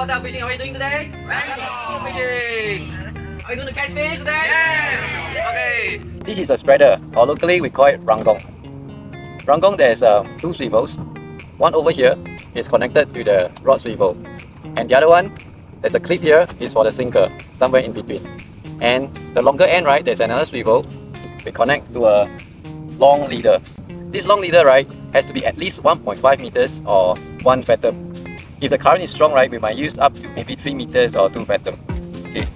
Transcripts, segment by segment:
what type of fishing are you doing today? Ranggong fishing. Are you going to catch fish today? Yes. Okay. This is a spreader, or locally we call it ranggong. Ranggong, there's two swivels. One over here is connected to the rod swivel, and the other one, there's a clip here, is for the sinker, somewhere in between. And the longer end, right, there's another swivel. We connect to a long leader. This long leader, right, has to be at least 1.5 meters or 1 fathom. If the current is strong, right, we might use up to maybe 3 meters or 2 fathom. Okay.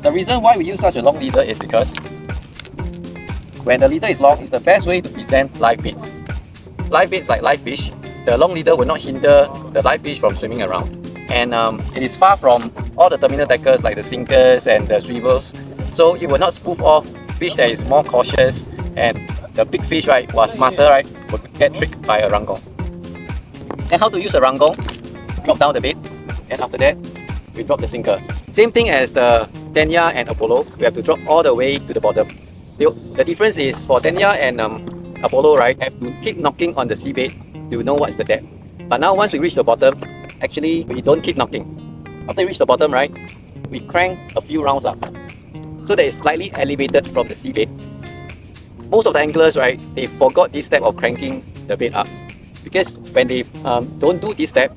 The reason why we use such a long leader is because when the leader is long, it's the best way to present live baits. Live baits like live fish, the long leader will not hinder the live fish from swimming around. And it is far from all the terminal deckers like the sinkers and the swivels. So it will not spoof off fish that is more cautious, and the big fish, right, was smarter, right, would get tricked by a ranggong. And how to use a ranggong? Drop down the bait, and after that, we drop the sinker. Same thing as the Tenya and Apollo, we have to drop all the way to the bottom. The difference is for Tenya and Apollo, right, have to keep knocking on the seabait to know what's the depth. But now once we reach the bottom, actually we don't keep knocking. After we reach the bottom, right, we crank a few rounds up, so that it's slightly elevated from the seabait. Most of the anglers, right, they forgot this step of cranking the bait up, because when they don't do this step,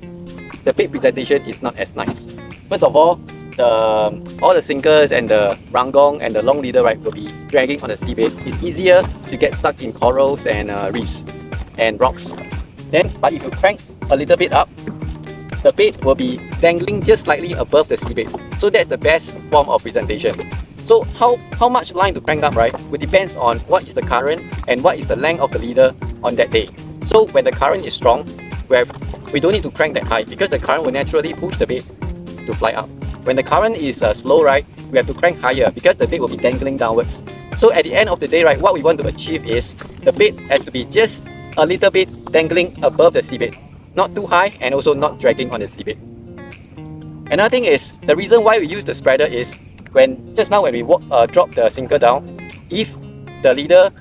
the bait presentation is not as nice. First of all the sinkers and the ranggong and the long leader, right, will be dragging on the seabait. It's easier to get stuck in corals and reefs and rocks. But if you crank a little bit up, the bait will be dangling just slightly above the seabait. So that's the best form of presentation. So how much line to crank up, right, will depends on what is the current and what is the length of the leader on that day. So when the current is strong, we don't need to crank that high, because the current will naturally push the bait to fly up. When the current is slow, right, we have to crank higher because the bait will be dangling downwards. So at the end of the day, right, what we want to achieve is the bait has to be just a little bit dangling above the seabait, not too high and also not dragging on the seabait. Another thing is, the reason why we use the spreader is just now when we drop the sinker down, if the leader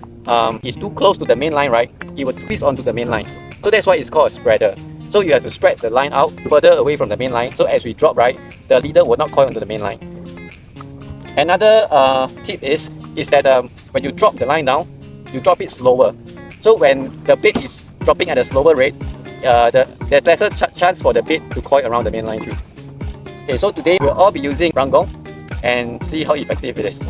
is too close to the main line, right, it will twist onto the main line. So that's why it's called a spreader. So you have to spread the line out further away from the main line, so as we drop, right, the leader will not coil onto the main line. Another tip is that when you drop the line down, you drop it slower. So when the bait is dropping at a slower rate, there's lesser chance for the bait to coil around the main line too. Okay, so today we'll all be using ranggong and see how effective it is.